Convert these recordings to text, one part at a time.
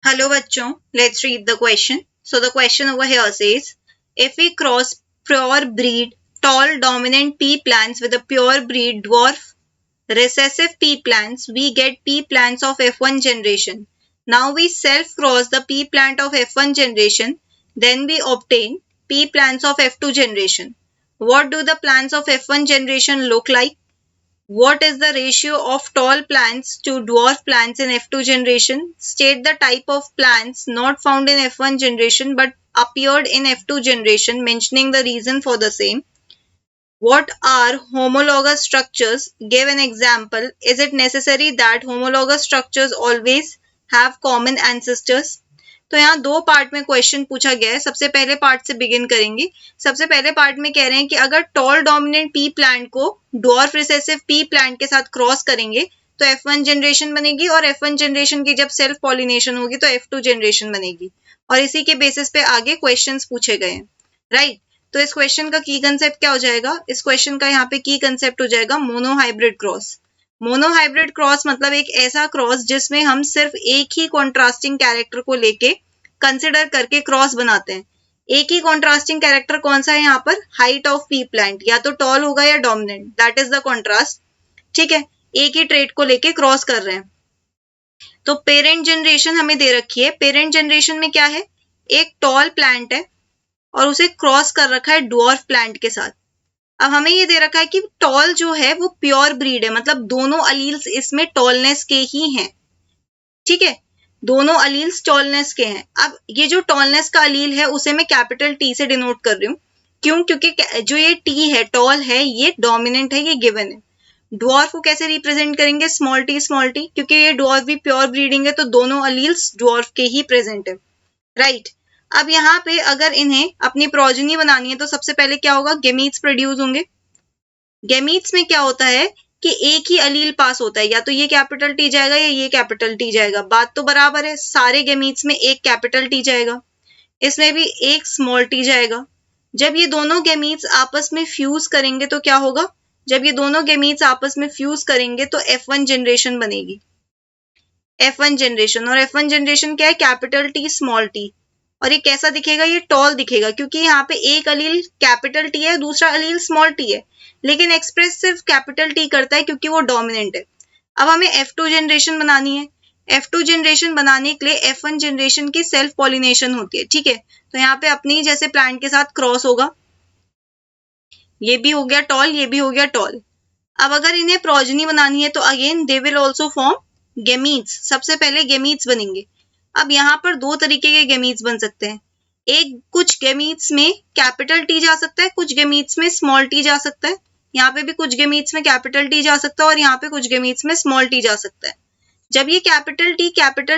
Hello bachchon, let's read the question. So the question over here says, if we cross pure breed tall dominant pea plants with a pure breed dwarf recessive pea plants, we get pea plants of F1 generation. Now we self cross the pea plant of F1 generation, then we obtain pea plants of F2 generation. What do the plants of F1 generation look like? What is the ratio of tall plants to dwarf plants in F2 generation? State the type of plants not found in F1 generation but appeared in F2 generation, mentioning the reason for the same. What are homologous structures? Give an example. Is it necessary that homologous structures always have common ancestors? तो यहाँ दो part में question पूछा गया है. सबसे पहले part से बिगिन करेंगे. सबसे पहले पार्ट में कह रहे हैं कि अगर टॉल डोमिनेंट पी प्लांट को डॉर्फ रिसेसिव पी प्लांट के साथ क्रॉस करेंगे तो F1 जनरेशन बनेगी और F1 जनरेशन की जब सेल्फ पॉलिनेशन होगी तो F2 जनरेशन बनेगी. और इसी के बेसिस पे आगे क्वेश्चंस पूछे गए हैं. राइट. तो इस क्वेश्चन का की कंसेप्ट क्या हो जाएगा? इस क्वेश्चन का यहाँ पे की कंसेप्ट हो जाएगा मोनोहाइब्रिड क्रॉस. मोनोहाइब्रिड क्रॉस मतलब एक ऐसा क्रॉस जिसमें हम सिर्फ एक ही कॉन्ट्रास्टिंग कैरेक्टर को लेके कंसिडर करके क्रॉस बनाते हैं. एक ही कॉन्ट्रास्टिंग कैरेक्टर कौन सा है यहाँ पर? Height of P plant. या तो टॉल होगा या dominant. That is the contrast. ठीक है. एक ही ट्रेट को लेके क्रॉस कर रहे हैं. तो पेरेंट जनरेशन हमें दे रखी है. पेरेंट जनरेशन में क्या है? एक टॉल प्लांट है और उसे क्रॉस कर रखा है डॉर्फ प्लांट के साथ. अब हमें ये दे रखा है कि टॉल जो है वो प्योर ब्रीड है, मतलब दोनों अलील्स इसमें टॉलनेस के ही हैं. ठीक है. दोनों अलील्स टॉलनेस के हैं. अब ये जो टॉलनेस का अलील है उसे मैं कैपिटल टी से डिनोट कर रही हूँ. क्यों? क्योंकि जो ये टी है, टॉल है, ये डोमिनेंट है, ये गिवन है. डॉर्फ को कैसे रिप्रेजेंट करेंगे? स्मॉल टी, क्योंकि ये डॉर्फ भी प्योर ब्रीडिंग है तो दोनों अलील्स डॉर्फ के ही प्रेजेंट है. राइट. अब यहाँ पे अगर इन्हें अपनी प्रोजेनी बनानी है तो सबसे पहले क्या होगा? गेमीट्स प्रोड्यूस होंगे. गेमीट्स में क्या होता है कि एक ही अलील पास होता है. या तो ये कैपिटल टी जाएगा या ये कैपिटल टी जाएगा. बात तो बराबर है. सारे गेमीट्स में एक कैपिटल टी जाएगा, इसमें भी एक स्मॉल टी जाएगा. जब ये दोनों गेमीट्स आपस में फ्यूज करेंगे तो क्या होगा? जब ये दोनों गेमीट्स आपस में फ्यूज करेंगे तो F1 जनरेशन बनेगी. F1 generation. और F1 जनरेशन क्या है? Capital T small T. और ये कैसा दिखेगा? ये टॉल दिखेगा क्योंकि यहाँ पे एक अलील कैपिटल टी है, दूसरा अलील स्मॉल टी है, लेकिन एक्सप्रेस सिर्फ कैपिटल टी करता है क्योंकि वो डोमिनेंट है. अब हमें F2 जनरेशन बनानी है. F2 जनरेशन बनाने के लिए F1 जनरेशन की सेल्फ पॉलिनेशन होती है. ठीक है. तो यहाँ पे अपनी जैसे प्लांट के साथ क्रॉस होगा. ये भी हो गया टॉल, ये भी हो गया टॉल. अब अगर इन्हें प्रोजेनी बनानी है तो again they will also form gametes. सबसे पहले गेमीट्स बनेंगे. अब यहाँ पर दो तरीके के गेमीट्स बन सकते हैं. एक, कुछ गेमीट्स में कैपिटल टी जा सकता है, कुछ गेमीट्स में स्मॉल टी जा सकता है. यहाँ पे भी कुछ गेमीट्स में कैपिटल टी जा सकता है और यहाँ पे कुछ गेमीट्स में स्मॉल टी जा सकता है. जब ये कैपिटल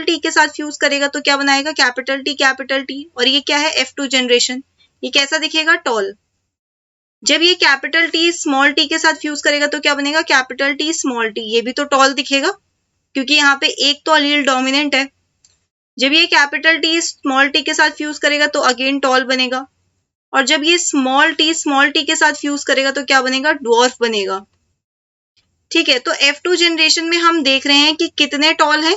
टी के साथ फ्यूज करेगा तो क्या बनाएगा? Capital T. और ये क्या है? F2 generation. ये कैसा दिखेगा? टॉल. जब ये कैपिटल टी स्मॉल टी के साथ फ्यूज करेगा तो क्या बनेगा? Capital T small T. ये भी तो टॉल दिखेगा क्योंकि यहाँ पे एक तो अलील डोमिनेंट है. जब ये कैपिटल टी स्मॉल टी के साथ फ्यूज करेगा तो अगेन टॉल बनेगा. और जब ये स्मॉल टी के साथ फ्यूज करेगा तो क्या बनेगा? डॉर्फ बनेगा. ठीक है. तो F2 जनरेशन में हम देख रहे हैं कि कितने टॉल हैं.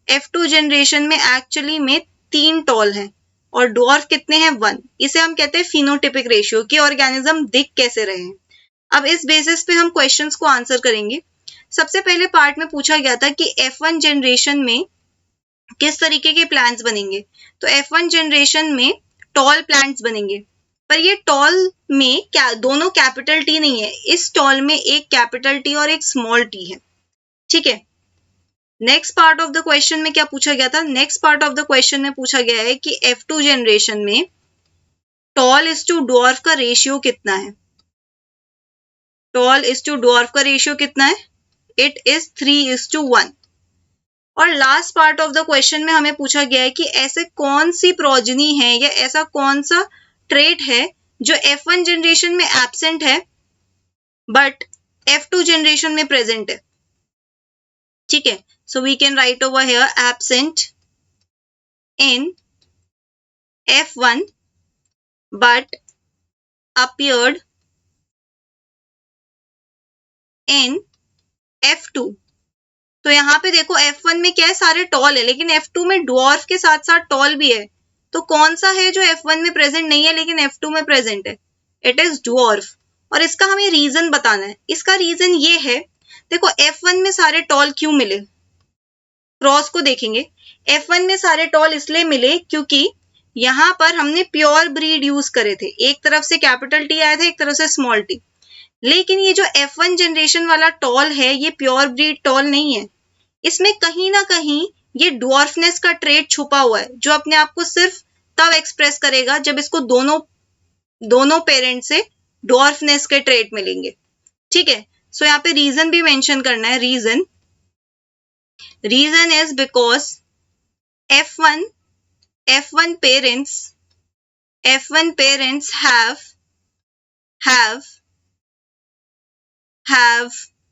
F2 जनरेशन में एक्चुअली में 3 टॉल हैं और डॉर्फ कितने हैं? 1. इसे हम कहते हैं फिनोटिपिक रेशियो कि ऑर्गेनिज्म दिख कैसे रहे हैं. अब इस बेसिस पे हम क्वेश्चंस को आंसर करेंगे. सबसे पहले पार्ट में पूछा गया था कि F1 जनरेशन में किस तरीके के प्लांट्स बनेंगे. तो F1 जनरेशन में टॉल प्लांट्स बनेंगे. पर ये टॉल में क्या दोनों कैपिटल टी नहीं है. इस टॉल में एक कैपिटल टी और एक स्मॉल टी है. ठीक है. Next part of the question में क्या पूछा गया था? Next part of the question में पूछा गया है कि F2 जनरेशन में टॉल इज टू डॉर्फ का रेशियो कितना है. टॉल इज टू डॉर्फ का रेशियो कितना है? It is 3:1. और last part of the question में हमें पूछा गया है कि ऐसे कौन सी प्रोजेनी है या ऐसा कौन सा ट्रेट है जो F1 जनरेशन में एब्सेंट है बट F2 जनरेशन में प्रेजेंट है. ठीक है. So we can write over here absent in F1 but appeared in F2. तो यहाँ पे देखो F1 में क्या है, सारे टॉल है, लेकिन F2 में ड्वार्फ के साथ साथ टॉल भी है। तो कौन सा है जो F1 में प्रेजेंट नहीं है लेकिन F2 में प्रेजेंट है? It is dwarf. और इसका हमें रीजन बताना है। इसका रीजन ये है, देखो F1 में सारे टॉल क्यों मिले, क्रॉस को देखेंगे। F1 में सारे टॉल इसलिए मिले क्योंकि यहाँ पर हमने प्योर ब्रीड यूज करे थे। एक तरफ से कैपिटल टी आया था, एक तरफ से स्मॉल टी। लेकिन ये जो F1 जनरेशन वाला टॉल है, ये प्योर ब्रीड टॉल नहीं है। इसमें कहीं ना कहीं ये ड्वार्फनेस का ट्रेट छुपा हुआ है, जो अपने आप को सिर्फ तब एक्सप्रेस करेगा जब इसको दोनों पेरेंट से ड्वार्फनेस के ट्रेट मिलेंगे। ठीक है, सो यहाँ पे रीजन भी मेंशन करना है। Reason is because F1 parents have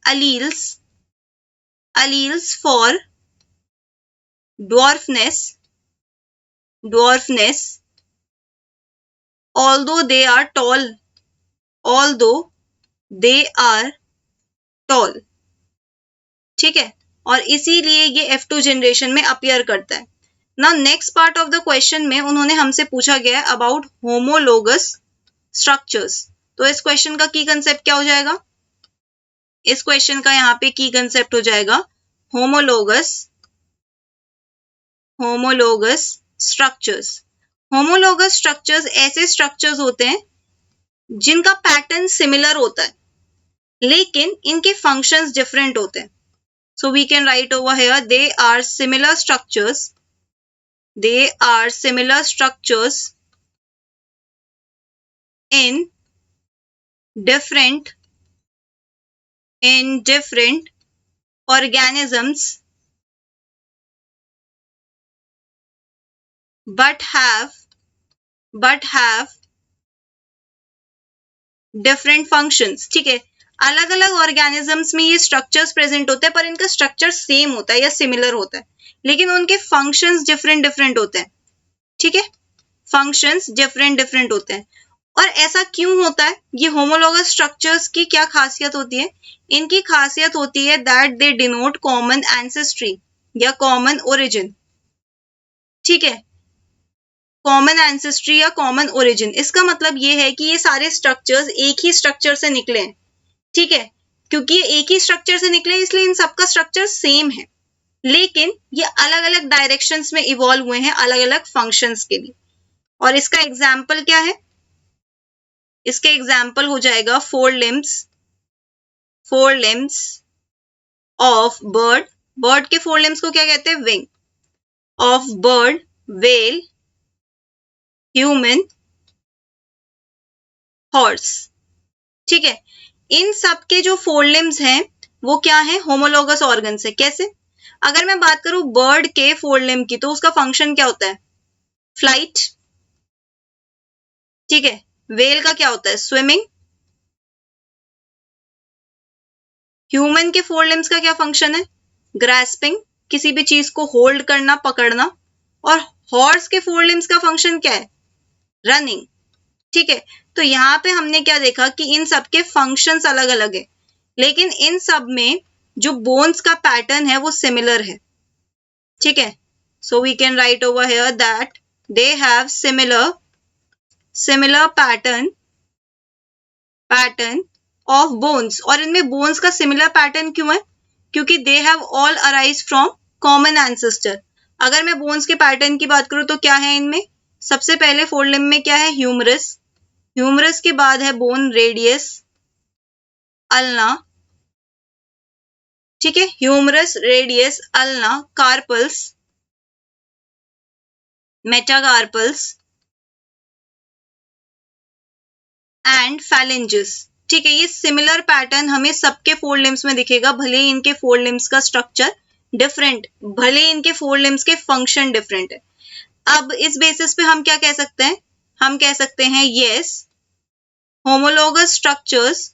alleles for dwarfness although they are tall। ठीक है, और इसीलिए ये F2 जनरेशन में अपीयर करता है। Now next part of the question में उन्होंने हमसे पूछा गया है अबाउट होमोलोगस स्ट्रक्चर्स। तो इस क्वेश्चन का की कंसेप्ट क्या हो जाएगा? इस क्वेश्चन का यहाँ पे की कंसेप्ट हो जाएगा होमोलोगस स्ट्रक्चर्स। होमोलोगस स्ट्रक्चर्स ऐसे स्ट्रक्चर्स होते हैं जिनका पैटर्न सिमिलर होता है, लेकिन इनके फंक्शंस डिफरेंट होते हैं। So we can write over here, they are similar structures in different organisms but have different functions। ठीक है, अलग अलग ऑर्गेनिजम्स में ये स्ट्रक्चर्स प्रेजेंट होते हैं, पर इनका स्ट्रक्चर सेम होता है या सिमिलर होता है, लेकिन उनके फंक्शंस डिफरेंट होते हैं। ठीक है, फंक्शंस डिफरेंट होते हैं। और ऐसा क्यों होता है? ये होमोलोगस स्ट्रक्चर्स की क्या खासियत होती है? इनकी खासियत होती है that they denote common ancestry या कॉमन ओरिजिन। ठीक है, कॉमन एंसेस्ट्री या कॉमन ओरिजिन, इसका मतलब ये है कि ये सारे स्ट्रक्चर्स एक ही स्ट्रक्चर से निकले हैं। ठीक है, क्योंकि ये एक ही स्ट्रक्चर से निकले इसलिए इन सबका स्ट्रक्चर सेम है, लेकिन ये अलग अलग डायरेक्शंस में इवॉल्व हुए हैं अलग अलग फंक्शंस के लिए। और इसका एग्जाम्पल क्या है? इसका एग्जाम्पल हो जाएगा फोर लिम्स ऑफ बर्ड के फोर लिम्स को क्या कहते हैं? Wing. Of bird, whale, human, horse. ठीक है, इन सब के जो फोर लिम्स हैं वो क्या है? होमोलोगस ऑर्गन्स है। कैसे? अगर मैं बात करूं बर्ड के फोर लिम्ब की, तो उसका फंक्शन क्या होता है? फ्लाइट। ठीक है, व्हेल का क्या होता है? स्विमिंग। ह्यूमन के फोर लिम्स का क्या फंक्शन है? ग्रास्पिंग, किसी भी चीज को होल्ड करना, पकड़ना। और हॉर्स के फोर लिम्स का फंक्शन क्या है? रनिंग। ठीक है, तो यहाँ पे हमने क्या देखा कि इन सब के फंक्शंस अलग अलग है, लेकिन इन सब में जो बोन्स का पैटर्न है वो सिमिलर है। ठीक है, so we can write over here that they have similar pattern of bones. और इनमें बोन्स का सिमिलर पैटर्न क्यों है? क्योंकि they have all arise from common ancestor. अगर मैं बोन्स के पैटर्न की बात करूं तो क्या है इनमें? सबसे पहले फोर लिम्ब में क्या है? ह्यूमरस के बाद है बोन रेडियस, अल्ना। ठीक है, humerus, radius, ulna, carpals, metacarpals and phalanges. ठीक है, ये सिमिलर पैटर्न हमें सबके फोर लिम्स में दिखेगा, भले ही इनके फोर लिम्स का स्ट्रक्चर डिफरेंट, भले इनके फोर लिम्स के फंक्शन डिफरेंट है। अब इस बेसिस पे हम क्या कह सकते हैं? हम कह सकते हैं yes, homologous structures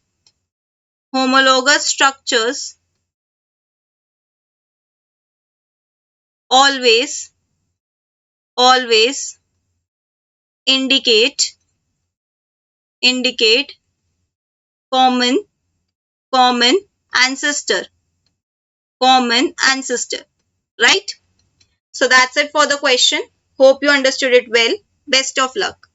always indicate common ancestor। common ancestor, right? So that's it for the question. Hope you understood it well. Best of luck.